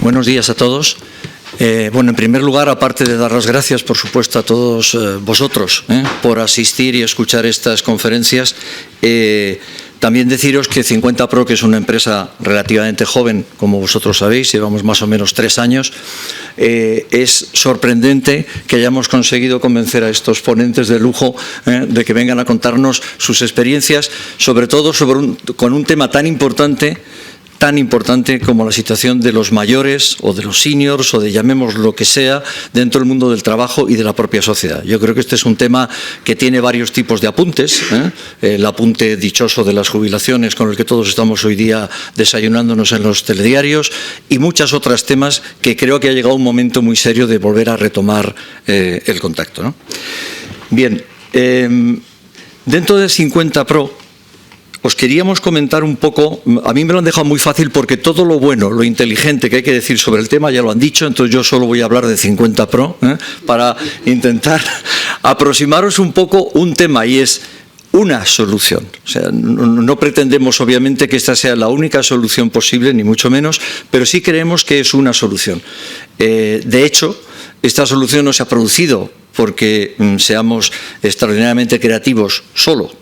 Buenos días a todos. Bueno, en primer lugar, aparte de dar las gracias, por supuesto, a todos vosotros por asistir y escuchar estas conferencias, también deciros que 50Pro, que es una empresa relativamente joven, como vosotros sabéis, llevamos más o menos 3 años, es sorprendente que hayamos conseguido convencer a estos ponentes de lujo de que vengan a contarnos sus experiencias, sobre todo con un tema tan importante como la situación de los mayores o de los seniors o de llamemos lo que sea dentro del mundo del trabajo y de la propia sociedad. Yo creo que este es un tema que tiene varios tipos de apuntes. El apunte dichoso de las jubilaciones con el que todos estamos hoy día desayunándonos en los telediarios y muchos otros temas que creo que ha llegado un momento muy serio de volver a retomar el contacto, ¿no? Bien, dentro de 50Pro os queríamos comentar un poco, a mí me lo han dejado muy fácil porque todo lo bueno, lo inteligente que hay que decir sobre el tema ya lo han dicho, entonces yo solo voy a hablar de 50Pro para intentar aproximaros un poco un tema y es una solución. O sea, no pretendemos obviamente que esta sea la única solución posible, ni mucho menos, pero sí creemos que es una solución. De hecho, esta solución no se ha producido porque seamos extraordinariamente creativos solo.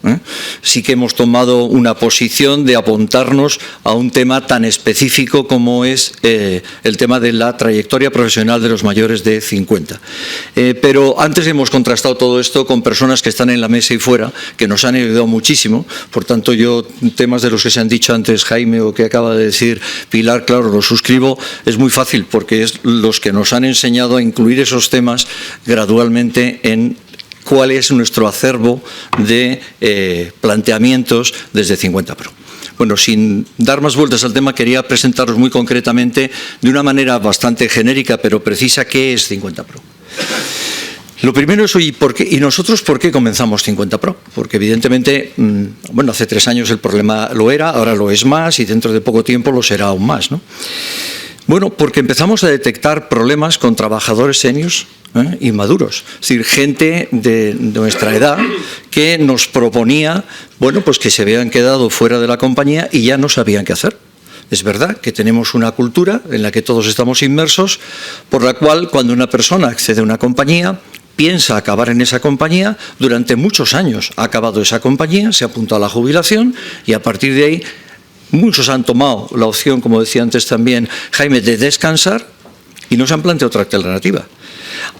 Sí que hemos tomado una posición de apuntarnos a un tema tan específico como es el tema de la trayectoria profesional de los mayores de 50. Pero antes hemos contrastado todo esto con personas que están en la mesa y fuera, que nos han ayudado muchísimo. Por tanto, yo, temas de los que se han dicho antes Jaime o que acaba de decir Pilar, claro, los suscribo. Es muy fácil porque es los que nos han enseñado a incluir esos temas gradualmente en cuál es nuestro acervo de planteamientos desde 50Pro. Bueno, sin dar más vueltas al tema, quería presentaros muy concretamente, de una manera bastante genérica pero precisa, qué es 50Pro. Lo primero es, oye, ¿y nosotros por qué comenzamos 50Pro? Porque evidentemente, bueno, hace 3 años el problema lo era, ahora lo es más y dentro de poco tiempo lo será aún más, ¿no? Bueno, porque empezamos a detectar problemas con trabajadores seniors y maduros, es decir, gente de nuestra edad que nos proponía, bueno, pues que se habían quedado fuera de la compañía y ya no sabían qué hacer. Es verdad que tenemos una cultura en la que todos estamos inmersos, por la cual cuando una persona accede a una compañía, piensa acabar en esa compañía, durante muchos años ha acabado esa compañía, se apunta a la jubilación y a partir de ahí muchos han tomado la opción, como decía antes también Jaime, de descansar y no se han planteado otra alternativa.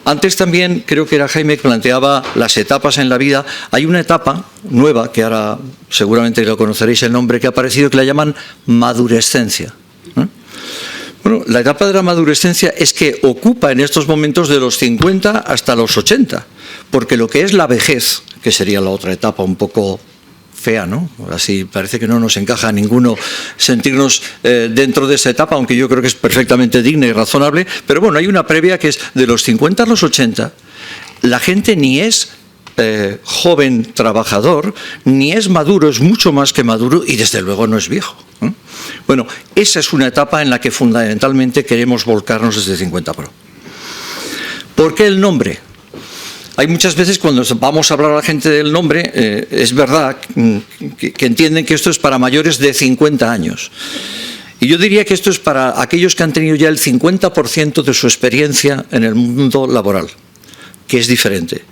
Antes también creo que era Jaime que planteaba las etapas en la vida. Hay una etapa nueva, que ahora seguramente lo conoceréis el nombre, que ha aparecido, que la llaman madurescencia. Bueno, la etapa de la madurescencia es que ocupa en estos momentos de los 50 hasta los 80, porque lo que es la vejez, que sería la otra etapa un poco fea, ¿no? Así parece que no nos encaja a ninguno sentirnos dentro de esa etapa, aunque yo creo que es perfectamente digna y razonable, pero bueno, hay una previa que es de los 50 a los 80, la gente ni es joven trabajador, ni es maduro, es mucho más que maduro y desde luego no es viejo. Bueno, esa es una etapa en la que fundamentalmente queremos volcarnos desde 50Pro. ¿Por qué el nombre? Hay muchas veces cuando vamos a hablar a la gente del nombre, es verdad que entienden que esto es para mayores de 50 años. Y yo diría que esto es para aquellos que han tenido ya el 50% de su experiencia en el mundo laboral, que es diferente.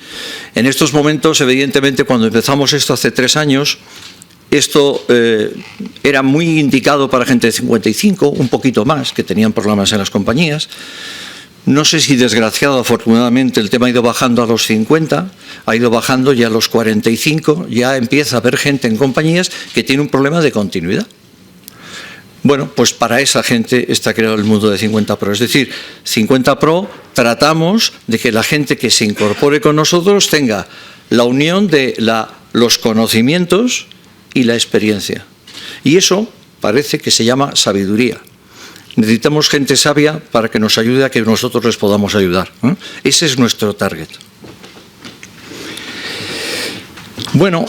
En estos momentos, evidentemente, cuando empezamos esto hace 3 años, esto era muy indicado para gente de 55, un poquito más, que tenían problemas en las compañías. No sé si desgraciado, afortunadamente, el tema ha ido bajando a los 50, ha ido bajando ya a los 45, ya empieza a haber gente en compañías que tiene un problema de continuidad. Bueno, pues para esa gente está creado el mundo de 50Pro. Es decir, 50Pro tratamos de que la gente que se incorpore con nosotros tenga la unión de los conocimientos y la experiencia. Y eso parece que se llama sabiduría. Necesitamos gente sabia para que nos ayude a que nosotros les podamos ayudar. Ese es nuestro target. Bueno,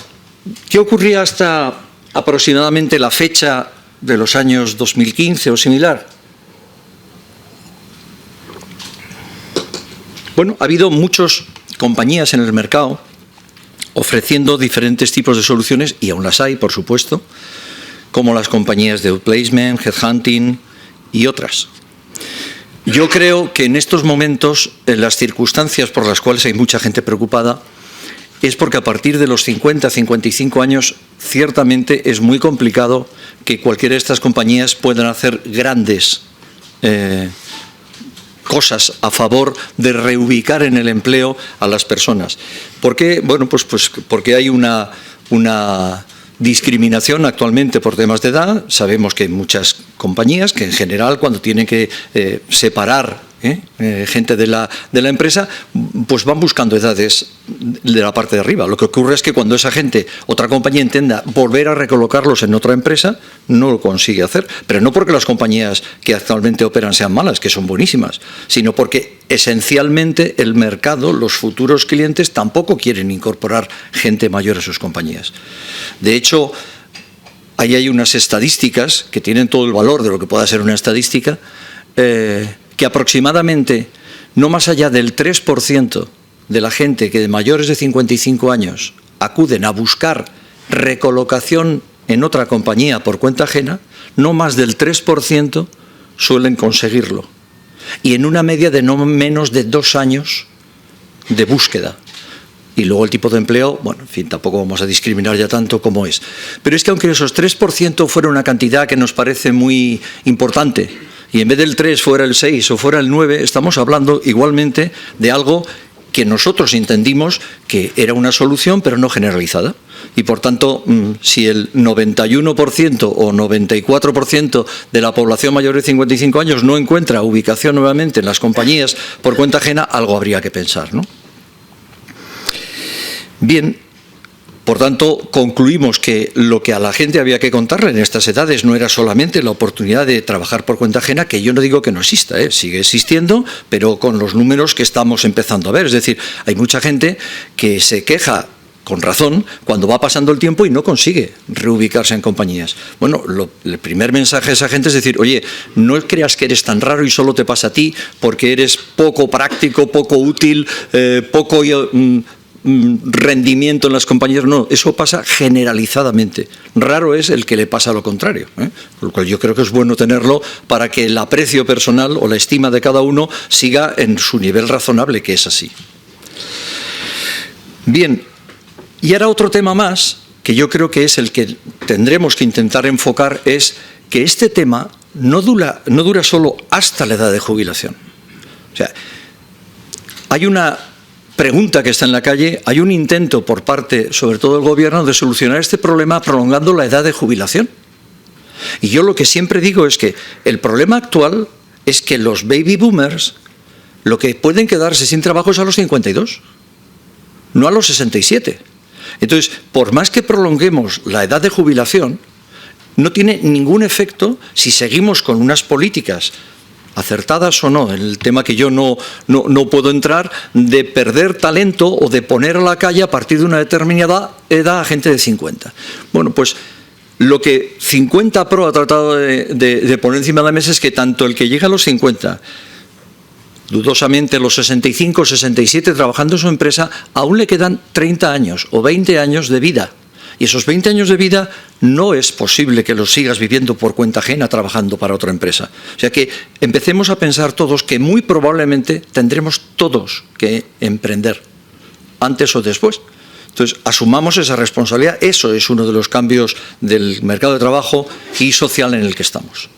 ¿qué ocurría hasta aproximadamente la fecha de los años 2015 o similar? Bueno, ha habido muchas compañías en el mercado ofreciendo diferentes tipos de soluciones, y aún las hay, por supuesto, como las compañías de outplacement, headhunting y otras. Yo creo que en estos momentos, en las circunstancias por las cuales hay mucha gente preocupada, es porque a partir de los 50, 55 años, ciertamente es muy complicado que cualquiera de estas compañías puedan hacer grandes cosas a favor de reubicar en el empleo a las personas. ¿Por qué? Bueno, pues porque hay una discriminación actualmente por temas de edad. Sabemos que hay muchas compañías que en general cuando tienen que separar gente de la empresa, pues van buscando edades de la parte de arriba. Lo que ocurre es que cuando esa gente, otra compañía intenta volver a recolocarlos en otra empresa, no lo consigue hacer. Pero no porque las compañías que actualmente operan sean malas, que son buenísimas, sino porque esencialmente el mercado, los futuros clientes, tampoco quieren incorporar gente mayor a sus compañías. De hecho, ahí hay unas estadísticas que tienen todo el valor de lo que pueda ser una estadística, que aproximadamente no más allá del 3% de la gente que de mayores de 55 años acuden a buscar recolocación en otra compañía por cuenta ajena, no más del 3% suelen conseguirlo. Y en una media de no menos de 2 años de búsqueda. Y luego el tipo de empleo, bueno, en fin, tampoco vamos a discriminar ya tanto como es. Pero es que aunque esos 3% fuera una cantidad que nos parece muy importante, y en vez del 3 fuera el 6 o fuera el 9, estamos hablando igualmente de algo que nosotros entendimos que era una solución, pero no generalizada. Y por tanto, si el 91% o 94% de la población mayor de 55 años no encuentra ubicación nuevamente en las compañías por cuenta ajena, algo habría que pensar, ¿no? Bien. Por tanto, concluimos que lo que a la gente había que contarle en estas edades no era solamente la oportunidad de trabajar por cuenta ajena, que yo no digo que no exista, sigue existiendo, pero con los números que estamos empezando a ver. Es decir, hay mucha gente que se queja, con razón, cuando va pasando el tiempo y no consigue reubicarse en compañías. Bueno, el primer mensaje a esa gente es decir, oye, no creas que eres tan raro y solo te pasa a ti porque eres poco práctico, poco útil, poco rendimiento en las compañías. No, eso pasa generalizadamente. Raro es el que le pasa lo contrario, Por lo cual yo creo que es bueno tenerlo para que el aprecio personal o la estima de cada uno siga en su nivel razonable, que es así. Bien, y ahora otro tema más, que yo creo que es el que tendremos que intentar enfocar, es que este tema no dura solo hasta la edad de jubilación. O sea, hay una pregunta que está en la calle, hay un intento por parte, sobre todo del gobierno, de solucionar este problema prolongando la edad de jubilación. Y yo lo que siempre digo es que el problema actual es que los baby boomers lo que pueden quedarse sin trabajo es a los 52, no a los 67. Entonces, por más que prolonguemos la edad de jubilación, no tiene ningún efecto si seguimos con unas políticas acertadas o no, en el tema que yo no puedo entrar, de perder talento o de poner a la calle a partir de una determinada edad a gente de 50. Bueno, pues lo que 50 Pro ha tratado de poner encima de la mesa es que tanto el que llega a los 50, dudosamente los 65, 67 trabajando en su empresa, aún le quedan 30 años o 20 años de vida. Y esos 20 años de vida no es posible que los sigas viviendo por cuenta ajena trabajando para otra empresa. O sea que empecemos a pensar todos que muy probablemente tendremos todos que emprender, antes o después. Entonces, asumamos esa responsabilidad. Eso es uno de los cambios del mercado de trabajo y social en el que estamos.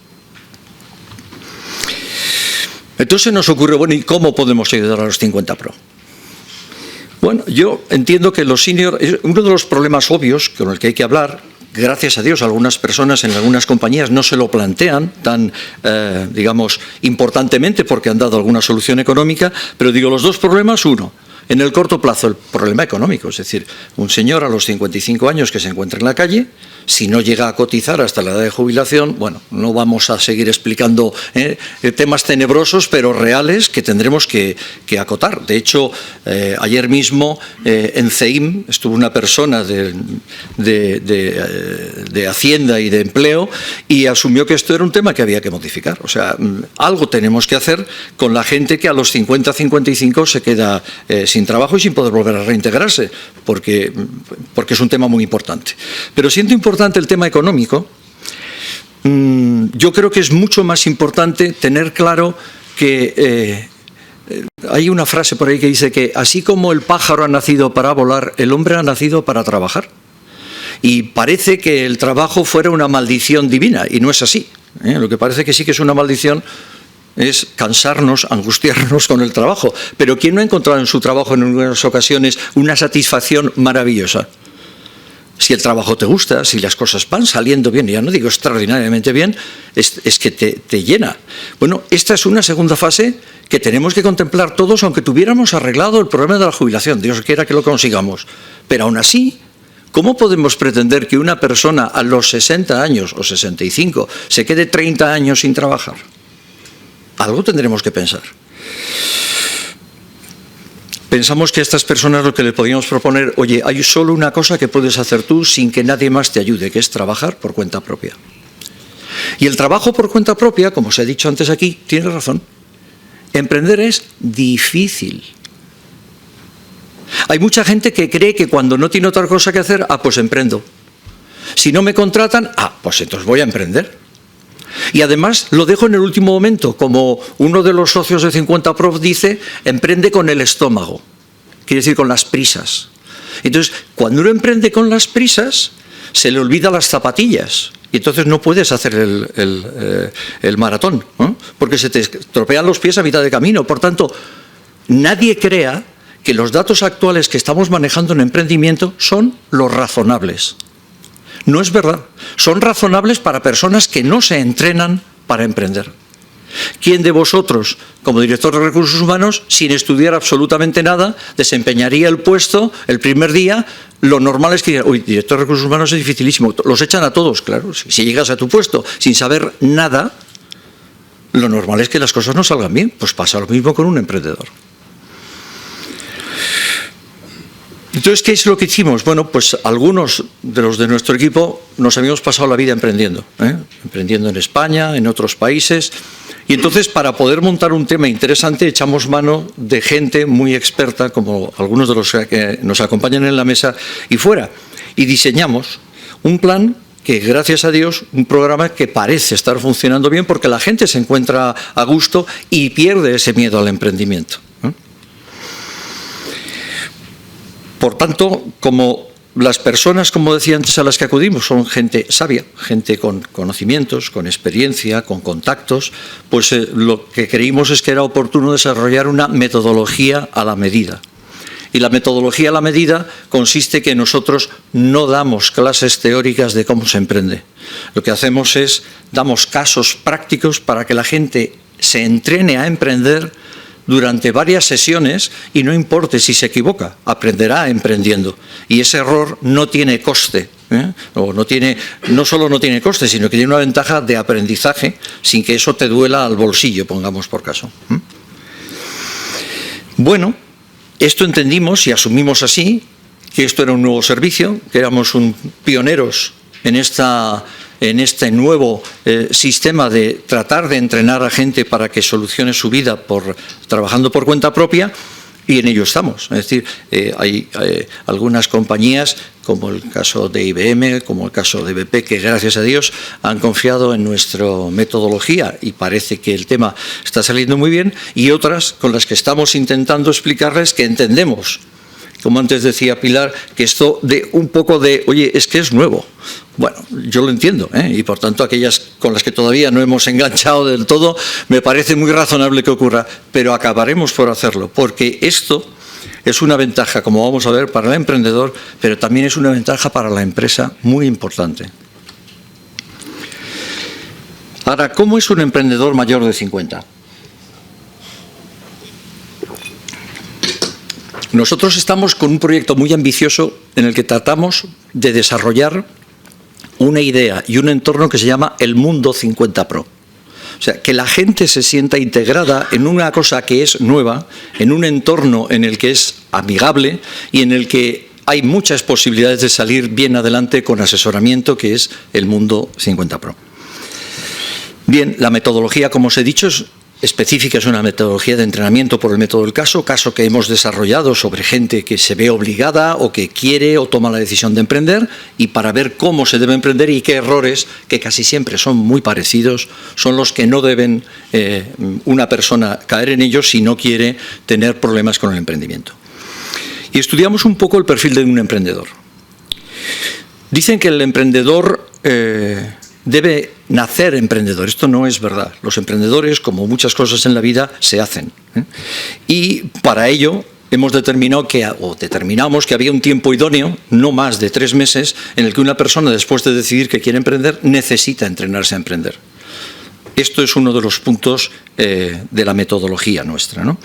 Entonces nos ocurre, bueno, ¿y cómo podemos ayudar a los 50 Pro? Bueno, yo entiendo que los seniors, uno de los problemas obvios con el que hay que hablar, gracias a Dios, algunas personas en algunas compañías no se lo plantean tan, digamos, importantemente porque han dado alguna solución económica, pero digo, los dos problemas, uno, en el corto plazo, el problema económico, es decir, un señor a los 55 años que se encuentra en la calle, si no llega a cotizar hasta la edad de jubilación, bueno, no vamos a seguir explicando temas tenebrosos, pero reales que tendremos que acotar. De hecho, ayer mismo en CEIM estuvo una persona de Hacienda y de Empleo y asumió que esto era un tema que había que modificar. O sea, algo tenemos que hacer con la gente que a los 50, 55 se queda sin trabajo y sin poder volver a reintegrarse, porque es un tema muy importante. Pero siendo importante el tema económico, yo creo que es mucho más importante tener claro que hay una frase por ahí que dice que así como el pájaro ha nacido para volar, el hombre ha nacido para trabajar. Y parece que el trabajo fuera una maldición divina, y no es así. Lo que parece que sí que es una maldición es cansarnos, angustiarnos con el trabajo. Pero ¿quién no ha encontrado en su trabajo en algunas ocasiones una satisfacción maravillosa? Si el trabajo te gusta, si las cosas van saliendo bien, ya no digo extraordinariamente bien, es que te llena. Bueno, esta es una segunda fase que tenemos que contemplar todos, aunque tuviéramos arreglado el problema de la jubilación. Dios quiera que lo consigamos. Pero aún así, ¿cómo podemos pretender que una persona a los 60 años o 65 se quede 30 años sin trabajar? Algo tendremos que pensar. Pensamos que a estas personas lo que le podríamos proponer, oye, hay solo una cosa que puedes hacer tú sin que nadie más te ayude, que es trabajar por cuenta propia. Y el trabajo por cuenta propia, como se ha dicho antes aquí, tiene razón. Emprender es difícil. Hay mucha gente que cree que cuando no tiene otra cosa que hacer, pues emprendo. Si no me contratan, pues entonces voy a emprender. Y además lo dejo en el último momento, como uno de los socios de 50 Pro dice, emprende con el estómago, quiere decir con las prisas. Entonces, cuando uno emprende con las prisas, se le olvida las zapatillas y entonces no puedes hacer el maratón, ¿no? Porque se te estropean los pies a mitad de camino. Por tanto, nadie crea que los datos actuales que estamos manejando en emprendimiento son los razonables. No es verdad. Son razonables para personas que no se entrenan para emprender. ¿Quién de vosotros, como director de recursos humanos, sin estudiar absolutamente nada, desempeñaría el puesto el primer día? Lo normal es que digan, uy, director de recursos humanos es dificilísimo. Los echan a todos, claro. Si llegas a tu puesto sin saber nada, lo normal es que las cosas no salgan bien. Pues pasa lo mismo con un emprendedor. Entonces, ¿qué es lo que hicimos? Bueno, pues algunos de los de nuestro equipo nos habíamos pasado la vida emprendiendo, emprendiendo en España, en otros países, y entonces para poder montar un tema interesante echamos mano de gente muy experta, como algunos de los que nos acompañan en la mesa y fuera, y diseñamos un plan que, gracias a Dios, un programa que parece estar funcionando bien porque la gente se encuentra a gusto y pierde ese miedo al emprendimiento. Por tanto, como las personas, como decía antes, a las que acudimos son gente sabia, gente con conocimientos, con experiencia, con contactos, pues lo que creímos es que era oportuno desarrollar una metodología a la medida. Y la metodología a la medida consiste que nosotros no damos clases teóricas de cómo se emprende. Lo que hacemos es, damos casos prácticos para que la gente se entrene a emprender durante varias sesiones y no importe si se equivoca, aprenderá emprendiendo. Y ese error no tiene coste, o no solo no tiene coste, sino que tiene una ventaja de aprendizaje sin que eso te duela al bolsillo, pongamos por caso. Bueno, esto entendimos y asumimos así, que esto era un nuevo servicio, que éramos pioneros en este nuevo sistema de tratar de entrenar a gente para que solucione su vida trabajando por cuenta propia, y en ello estamos. Es decir, hay algunas compañías, como el caso de IBM, como el caso de BP, que gracias a Dios han confiado en nuestra metodología y parece que el tema está saliendo muy bien, y otras con las que estamos intentando explicarles que entendemos, como antes decía Pilar, que esto de un poco de, oye, es que es nuevo. Bueno, yo lo entiendo, y por tanto aquellas con las que todavía no hemos enganchado del todo, me parece muy razonable que ocurra, pero acabaremos por hacerlo, porque esto es una ventaja, como vamos a ver, para el emprendedor, pero también es una ventaja para la empresa muy importante. Ahora, ¿cómo es un emprendedor mayor de 50? Nosotros estamos con un proyecto muy ambicioso en el que tratamos de desarrollar una idea y un entorno que se llama el Mundo 50 Pro. O sea, que la gente se sienta integrada en una cosa que es nueva, en un entorno en el que es amigable y en el que hay muchas posibilidades de salir bien adelante con asesoramiento, que es el Mundo 50 Pro. Bien, la metodología, como os he dicho, específica, es una metodología de entrenamiento por el método del caso que hemos desarrollado sobre gente que se ve obligada o que quiere o toma la decisión de emprender, y para ver cómo se debe emprender y qué errores, que casi siempre son muy parecidos, son los que no deben una persona caer en ellos si no quiere tener problemas con el emprendimiento. Y estudiamos un poco el perfil de un emprendedor. Dicen que el emprendedor debe nacer emprendedor. Esto no es verdad. Los emprendedores, como muchas cosas en la vida, se hacen. Y para ello hemos determinado determinamos que había un tiempo idóneo, no más de 3 meses, en el que una persona, después de decidir que quiere emprender, necesita entrenarse a emprender. Esto es uno de los puntos de la metodología nuestra, ¿no?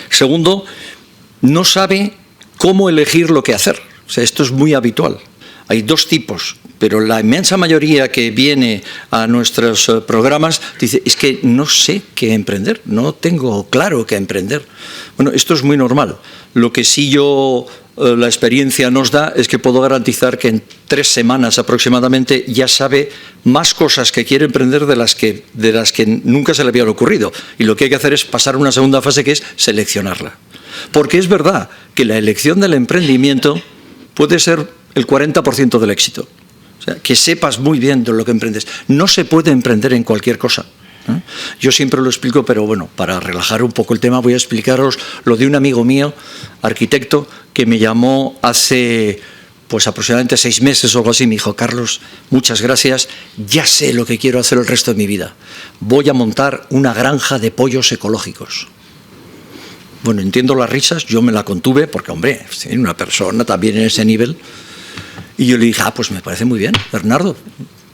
Segundo, no sabe cómo elegir lo que hacer. O sea, esto es muy habitual. Hay 2 tipos, pero la inmensa mayoría que viene a nuestros programas dice, es que no sé qué emprender, no tengo claro qué emprender. Bueno, esto es muy normal. Lo que sí la experiencia nos da es que puedo garantizar que en 3 semanas aproximadamente ya sabe más cosas que quiere emprender de las que nunca se le habían ocurrido. Y lo que hay que hacer es pasar a una segunda fase, que es seleccionarla. Porque es verdad que la elección del emprendimiento puede ser el 40% del éxito. O sea, que sepas muy bien de lo que emprendes. No se puede emprender en cualquier cosa. Yo siempre lo explico, pero bueno, para relajar un poco el tema voy a explicaros lo de un amigo mío, arquitecto, que me llamó hace aproximadamente 6 meses o algo así. Me dijo, Carlos, muchas gracias, ya sé lo que quiero hacer el resto de mi vida. Voy a montar una granja de pollos ecológicos. Bueno, entiendo las risas, yo me la contuve, porque, hombre, una persona también en ese nivel. Y yo le dije, pues me parece muy bien, Bernardo,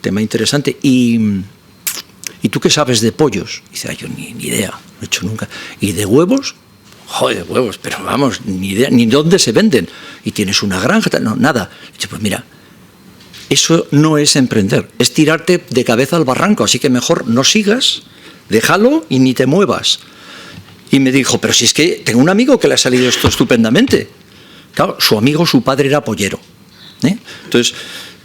tema interesante. ¿Y tú qué sabes de pollos? Y dice, yo ni idea, no he hecho nunca. ¿Y de huevos? Joder, huevos, pero vamos, ni idea, ni dónde se venden. ¿Y tienes una granja? No, nada. Y dice, pues mira, eso no es emprender, es tirarte de cabeza al barranco, así que mejor no sigas, déjalo y ni te muevas. Y me dijo, pero si es que tengo un amigo que le ha salido esto estupendamente. Claro, su padre era pollero. Entonces,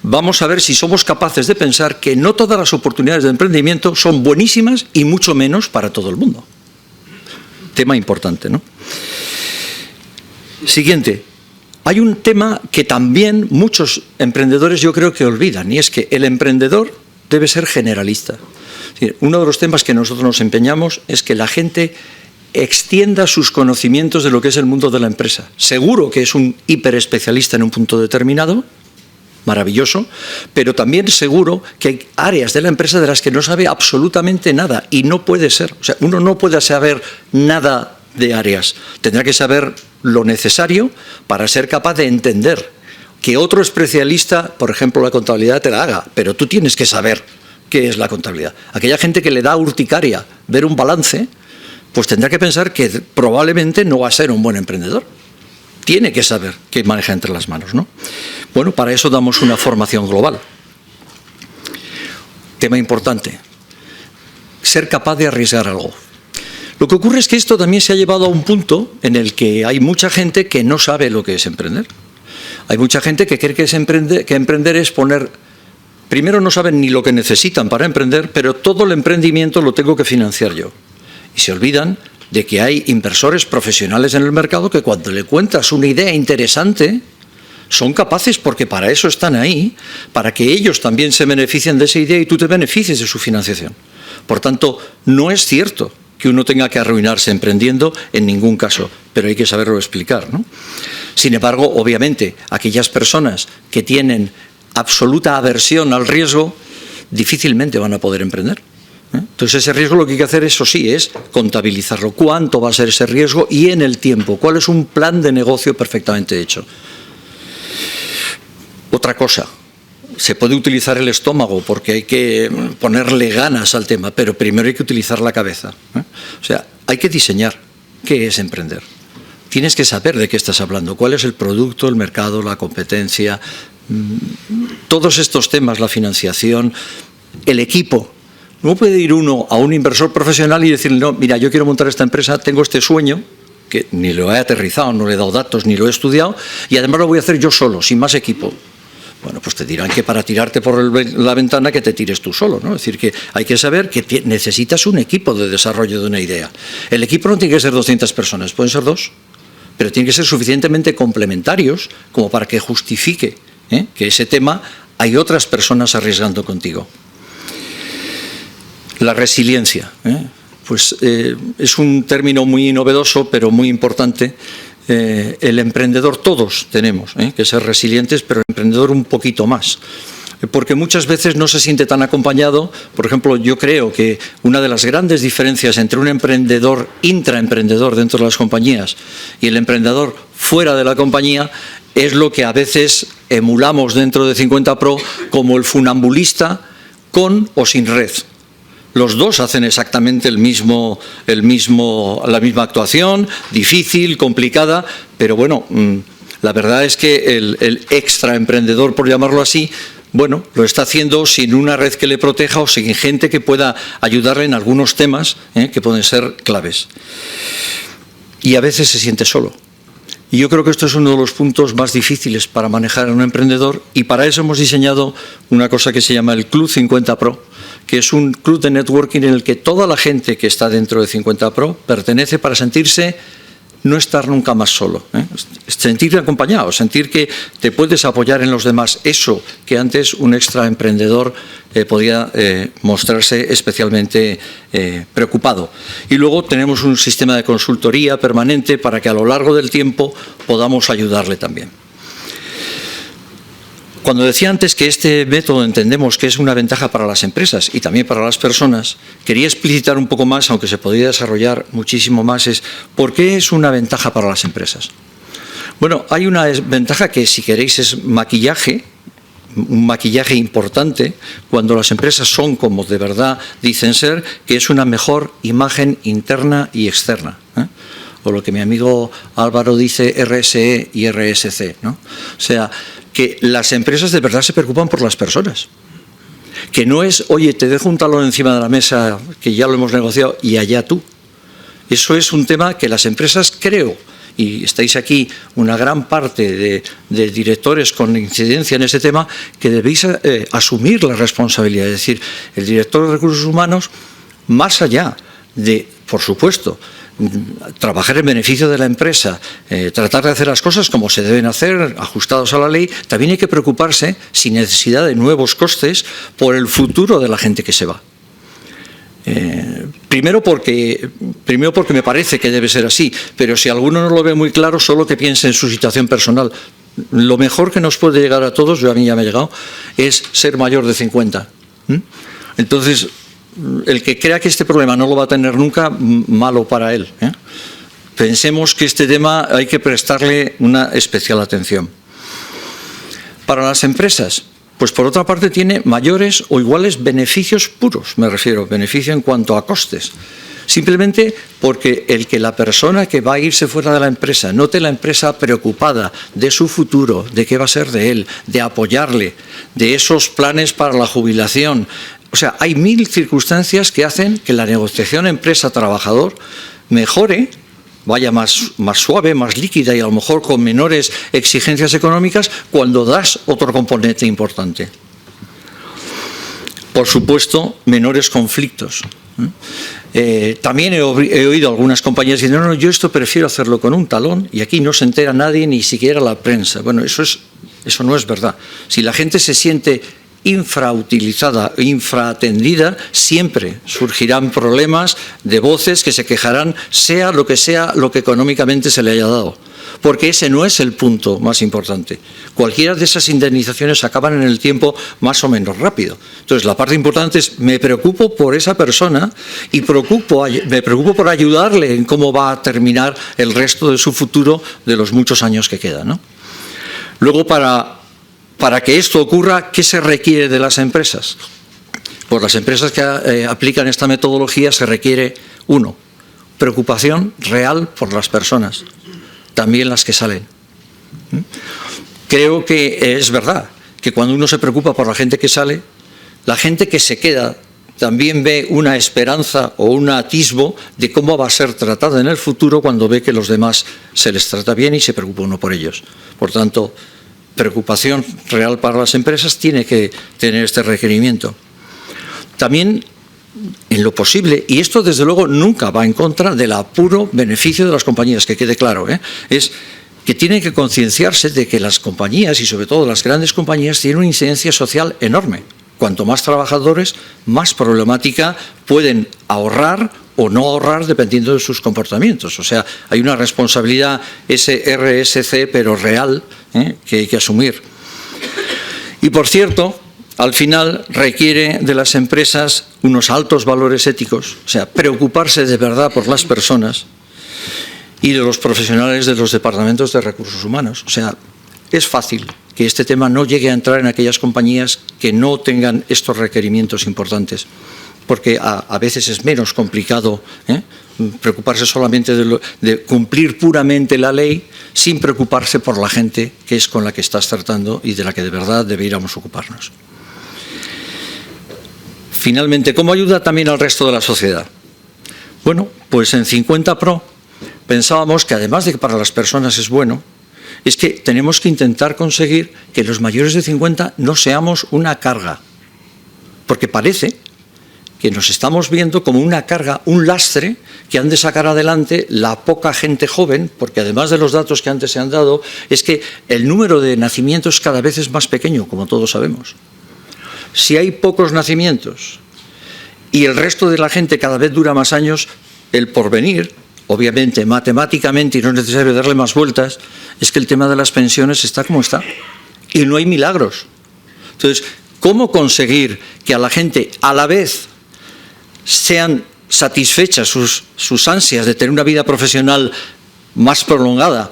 vamos a ver si somos capaces de pensar que no todas las oportunidades de emprendimiento son buenísimas y mucho menos para todo el mundo. Tema importante, ¿no? Siguiente. Hay un tema que también muchos emprendedores yo creo que olvidan, y es que el emprendedor debe ser generalista. Uno de los temas que nosotros nos empeñamos es que la gente extienda sus conocimientos de lo que es el mundo de la empresa. Seguro que es un hiperespecialista en un punto determinado, maravilloso, pero también seguro que hay áreas de la empresa de las que no sabe absolutamente nada, y no puede ser. O sea, uno no puede saber nada de áreas. Tendrá que saber lo necesario para ser capaz de entender que otro especialista, por ejemplo, la contabilidad, te la haga, pero tú tienes que saber qué es la contabilidad. Aquella gente que le da urticaria ver un balance, pues tendrá que pensar que probablemente no va a ser un buen emprendedor. Tiene que saber qué maneja entre las manos, ¿no? Bueno, para eso damos una formación global. Tema importante, ser capaz de arriesgar algo. Lo que ocurre es que esto también se ha llevado a un punto en el que hay mucha gente que no sabe lo que es emprender. Hay mucha gente que cree que emprender es poner... Primero, no saben ni lo que necesitan para emprender, pero todo el emprendimiento lo tengo que financiar yo. Y se olvidan de que hay inversores profesionales en el mercado que cuando le cuentas una idea interesante, son capaces, porque para eso están ahí, para que ellos también se beneficien de esa idea y tú te beneficies de su financiación. Por tanto, no es cierto que uno tenga que arruinarse emprendiendo en ningún caso, pero hay que saberlo explicar, ¿no? Sin embargo, obviamente, aquellas personas que tienen absoluta aversión al riesgo, difícilmente van a poder emprender. Entonces, ese riesgo lo que hay que hacer, eso sí, es contabilizarlo. ¿Cuánto va a ser ese riesgo y en el tiempo? ¿Cuál es un plan de negocio perfectamente hecho? Otra cosa, se puede utilizar el estómago porque hay que ponerle ganas al tema, pero primero hay que utilizar la cabeza. O sea, hay que diseñar qué es emprender. Tienes que saber de qué estás hablando, cuál es el producto, el mercado, la competencia, todos estos temas, la financiación, el equipo. No puede ir uno a un inversor profesional y decirle, no, mira, yo quiero montar esta empresa, tengo este sueño, que ni lo he aterrizado, no le he dado datos, ni lo he estudiado, y además lo voy a hacer yo solo, sin más equipo. Bueno, pues te dirán que para tirarte por la ventana que te tires tú solo, ¿no? Es decir, que hay que saber que necesitas un equipo de desarrollo de una idea. El equipo no tiene que ser 200 personas, pueden ser 2, pero tienen que ser suficientemente complementarios como para que justifique que ese tema hay otras personas arriesgando contigo. La resiliencia, pues es un término muy novedoso, pero muy importante. El emprendedor, todos tenemos que ser resilientes, pero el emprendedor un poquito más. Porque muchas veces no se siente tan acompañado. Por ejemplo, yo creo que una de las grandes diferencias entre un emprendedor, intraemprendedor dentro de las compañías y el emprendedor fuera de la compañía es lo que a veces emulamos dentro de 50 Pro como el funambulista con o sin red. Los dos hacen exactamente la misma actuación, difícil, complicada, pero bueno, la verdad es que el extraemprendedor, por llamarlo así, bueno, lo está haciendo sin una red que le proteja o sin gente que pueda ayudarle en algunos temas que pueden ser claves. Y a veces se siente solo. Y yo creo que esto es uno de los puntos más difíciles para manejar a un emprendedor, y para eso hemos diseñado una cosa que se llama el Club 50 Pro, que es un club de networking en el que toda la gente que está dentro de 50 Pro pertenece para sentirse, no estar nunca más solo, sentirte acompañado, sentir que te puedes apoyar en los demás, eso que antes un extraemprendedor podía mostrarse especialmente preocupado. Y luego tenemos un sistema de consultoría permanente para que a lo largo del tiempo podamos ayudarle también. Cuando decía antes que este método entendemos que es una ventaja para las empresas y también para las personas, quería explicitar un poco más, aunque se podría desarrollar muchísimo más, es ¿por qué es una ventaja para las empresas? Bueno, hay una ventaja que, si queréis, es maquillaje, un maquillaje importante cuando las empresas son como de verdad dicen ser, que es una mejor imagen interna y externa, o lo que mi amigo Álvaro dice, RSE y RSC, ¿no? O sea, que las empresas de verdad se preocupan por las personas. Que no es, oye, te dejo un talón encima de la mesa que ya lo hemos negociado y allá tú. Eso es un tema que las empresas, creo, y estáis aquí una gran parte de directores con incidencia en ese tema, que debéis asumir la responsabilidad. Es decir, el director de recursos humanos, más allá de, por supuesto, trabajar en beneficio de la empresa, tratar de hacer las cosas como se deben hacer, ajustados a la ley, también hay que preocuparse, sin necesidad de nuevos costes, por el futuro de la gente que se va. Primero porque me parece que debe ser así, pero si alguno no lo ve muy claro, solo que piense en su situación personal. Lo mejor que nos puede llegar a todos, yo a mí ya me ha llegado, es ser mayor de 50. Entonces, el que crea que este problema no lo va a tener nunca, malo para él. Pensemos que este tema hay que prestarle una especial atención. Para las empresas, pues por otra parte tiene mayores o iguales beneficios puros, me refiero, beneficio en cuanto a costes. Simplemente porque el que la persona que va a irse fuera de la empresa note la empresa preocupada de su futuro, de qué va a ser de él, de apoyarle, de esos planes para la jubilación. O sea, hay 1000 circunstancias que hacen que la negociación empresa-trabajador mejore, vaya más suave, más líquida y a lo mejor con menores exigencias económicas cuando das otro componente importante. Por supuesto, menores conflictos. También he oído algunas compañías diciendo, no, yo esto prefiero hacerlo con un talón y aquí no se entera nadie, ni siquiera la prensa. Bueno, eso no es verdad. Si la gente se siente infrautilizada, infraatendida, siempre surgirán problemas de voces que se quejarán, sea lo que económicamente se le haya dado. Porque ese no es el punto más importante. Cualquiera de esas indemnizaciones acaban en el tiempo más o menos rápido. Entonces, la parte importante es, me preocupo por esa persona y me preocupo por ayudarle en cómo va a terminar el resto de su futuro de los muchos años que quedan, ¿no? Luego, para que esto ocurra, ¿qué se requiere de las empresas? Pues las empresas que aplican esta metodología se requiere, 1, preocupación real por las personas, también las que salen. Creo que es verdad que cuando uno se preocupa por la gente que sale, la gente que se queda también ve una esperanza o un atisbo de cómo va a ser tratada en el futuro cuando ve que los demás se les trata bien y se preocupa uno por ellos. Por tanto, preocupación real para las empresas, tiene que tener este requerimiento. También, en lo posible, y esto desde luego nunca va en contra del puro beneficio de las compañías, que quede claro, es que tienen que concienciarse de que las compañías, y sobre todo las grandes compañías, tienen una incidencia social enorme. Cuanto más trabajadores, más problemática pueden ahorrar o no ahorrar dependiendo de sus comportamientos. O sea, hay una responsabilidad RSC, pero real, que hay que asumir. Y por cierto, al final requiere de las empresas unos altos valores éticos, o sea, preocuparse de verdad por las personas, y de los profesionales de los departamentos de recursos humanos. O sea, es fácil que este tema no llegue a entrar en aquellas compañías que no tengan estos requerimientos importantes, porque a veces es menos complicado preocuparse solamente de cumplir puramente la ley sin preocuparse por la gente que es con la que estás tratando y de la que de verdad deberíamos ocuparnos. Finalmente, ¿cómo ayuda también al resto de la sociedad? Bueno, pues en 50 Pro pensábamos que además de que para las personas es bueno, es que tenemos que intentar conseguir que los mayores de 50 no seamos una carga, porque parece que nos estamos viendo como una carga, un lastre que han de sacar adelante la poca gente joven, porque además de los datos que antes se han dado, es que el número de nacimientos cada vez es más pequeño, como todos sabemos. Si hay pocos nacimientos y el resto de la gente cada vez dura más años, el porvenir, obviamente, matemáticamente, y no es necesario darle más vueltas, es que el tema de las pensiones está como está. Y no hay milagros. Entonces, ¿cómo conseguir que a la gente, a la vez, sean satisfechas sus ansias de tener una vida profesional más prolongada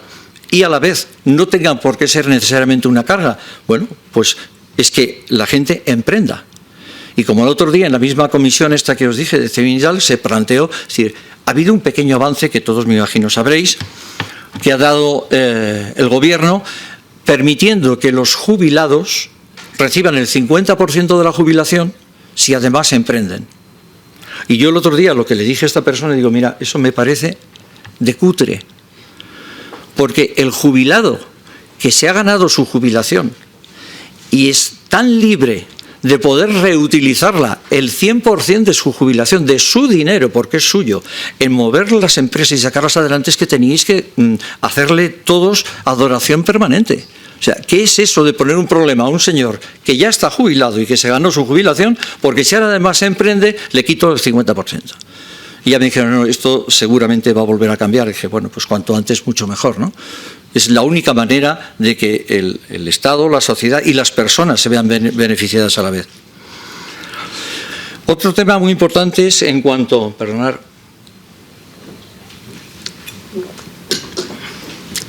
y a la vez no tengan por qué ser necesariamente una carga? Bueno, pues es que la gente emprenda. Y como el otro día en la misma comisión esta que os dije de Ceminidal se planteó, es decir, ha habido un pequeño avance que todos me imagino sabréis, que ha dado el gobierno permitiendo que los jubilados reciban el 50% de la jubilación si además emprenden. Y yo el otro día lo que le dije a esta persona, digo, mira, eso me parece de cutre, porque el jubilado que se ha ganado su jubilación y es tan libre de poder reutilizarla, el 100% de su jubilación, de su dinero, porque es suyo, en mover las empresas y sacarlas adelante, es que teníais que hacerle todos adoración permanente. O sea, ¿qué es eso de poner un problema a un señor que ya está jubilado y que se ganó su jubilación, porque si ahora además se emprende, le quito el 50%? Y ya me dijeron, no, esto seguramente va a volver a cambiar. Y dije, bueno, pues cuanto antes mucho mejor, ¿no? Es la única manera de que el Estado, la sociedad y las personas se vean beneficiadas a la vez. Otro tema muy importante es en cuanto,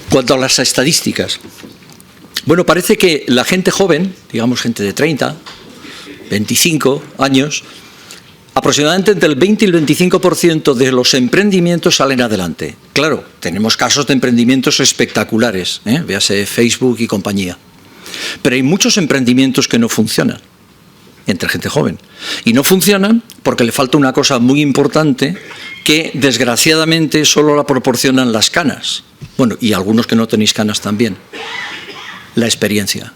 cuanto a las estadísticas. Bueno, parece que la gente joven, digamos gente de 30, 25 años, aproximadamente entre el 20 y el 25% de los emprendimientos salen adelante. Claro, tenemos casos de emprendimientos espectaculares, véase Facebook y compañía. Pero hay muchos emprendimientos que no funcionan entre gente joven. Y no funcionan porque le falta una cosa muy importante que desgraciadamente solo la proporcionan las canas. Bueno, y algunos que no tenéis canas también. La experiencia.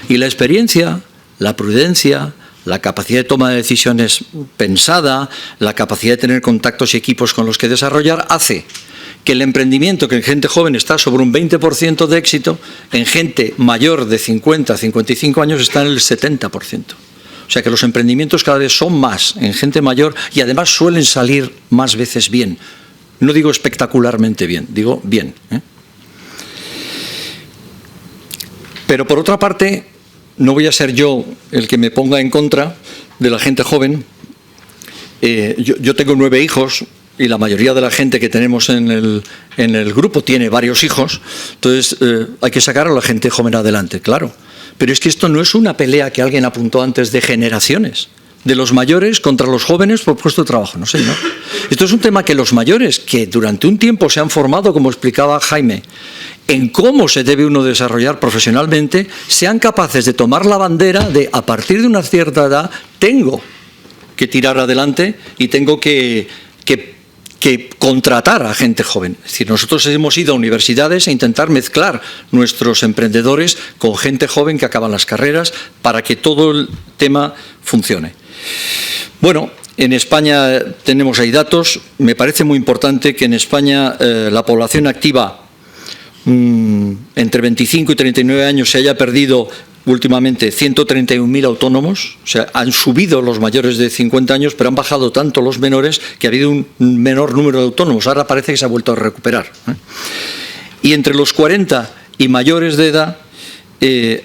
Y la experiencia, la prudencia, la capacidad de toma de decisiones pensada, la capacidad de tener contactos y equipos con los que desarrollar, hace que el emprendimiento, que en gente joven está sobre un 20% de éxito, en gente mayor de 50 a 55 años está en el 70%. O sea que los emprendimientos cada vez son más en gente mayor y además suelen salir más veces bien. No digo espectacularmente bien, digo bien. Pero por otra parte, no voy a ser yo el que me ponga en contra de la gente joven. Yo tengo 9 hijos y la mayoría de la gente que tenemos en el grupo tiene varios hijos. Entonces hay que sacar a la gente joven adelante, claro. Pero es que esto no es una pelea que alguien apuntó antes de generaciones, de los mayores contra los jóvenes por puesto de trabajo. No sé, ¿no? Esto es un tema que los mayores, que durante un tiempo se han formado, como explicaba Jaime, en cómo se debe uno desarrollar profesionalmente, sean capaces de tomar la bandera de, a partir de una cierta edad, tengo que tirar adelante y tengo que que contratar a gente joven. Es decir, nosotros hemos ido a universidades a intentar mezclar nuestros emprendedores con gente joven que acaban las carreras para que todo el tema funcione. Bueno, en España tenemos ahí datos. Me parece muy importante que en España la población activa entre 25 y 39 años se haya perdido últimamente 131.000 autónomos, o sea, han subido los mayores de 50 años, pero han bajado tanto los menores que ha habido un menor número de autónomos. Ahora parece que se ha vuelto a recuperar. Y entre los 40 y mayores de edad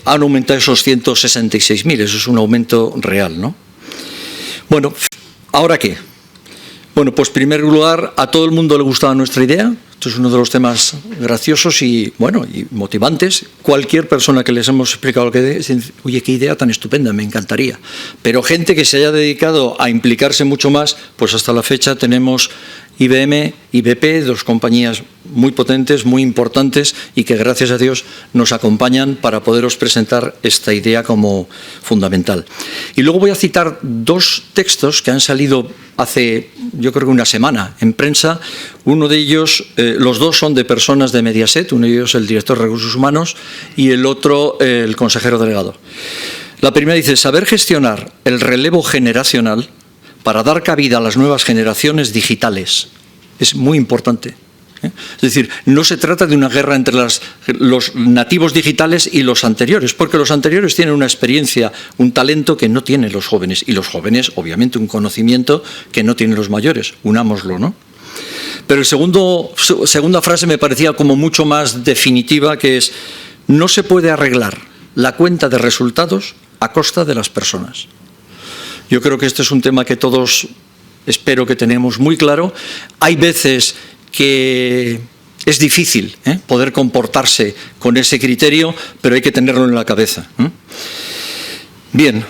han aumentado esos 166.000. Eso es un aumento real, ¿no? Bueno, ¿ahora qué? Bueno, pues en primer lugar, a todo el mundo le gustaba nuestra idea. Esto es uno de los temas graciosos y, bueno, y motivantes. Cualquier persona que les hemos explicado lo que es, oye, qué idea tan estupenda, me encantaría. Pero gente que se haya dedicado a implicarse mucho más, pues hasta la fecha tenemos IBM y BP, dos compañías muy potentes, muy importantes y que gracias a Dios nos acompañan para poderos presentar esta idea como fundamental. Y luego voy a citar dos textos que han salido hace, yo creo que una semana en prensa. Uno de ellos, los dos son de personas de Mediaset, uno de ellos el director de Recursos Humanos y el otro el consejero delegado. La primera dice, saber gestionar el relevo generacional para dar cabida a las nuevas generaciones digitales. Es muy importante. Es decir, no se trata de una guerra entre los nativos digitales y los anteriores, porque los anteriores tienen una experiencia, un talento que no tienen los jóvenes, y los jóvenes, obviamente, un conocimiento que no tienen los mayores. Unámoslo, ¿no? Pero segunda frase me parecía como mucho más definitiva, que es, no se puede arreglar la cuenta de resultados a costa de las personas. Yo creo que este es un tema que todos espero que tenemos muy claro. Hay veces que es difícil poder comportarse con ese criterio, pero hay que tenerlo en la cabeza. Bien,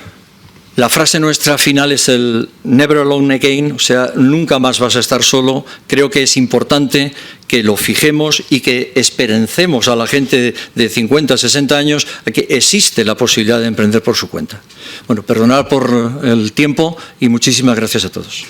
la frase nuestra final es el never alone again, o sea, nunca más vas a estar solo. Creo que es importante que lo fijemos y que esperencemos a la gente de 50, 60 años a que existe la posibilidad de emprender por su cuenta. Bueno, perdonad por el tiempo y muchísimas gracias a todos.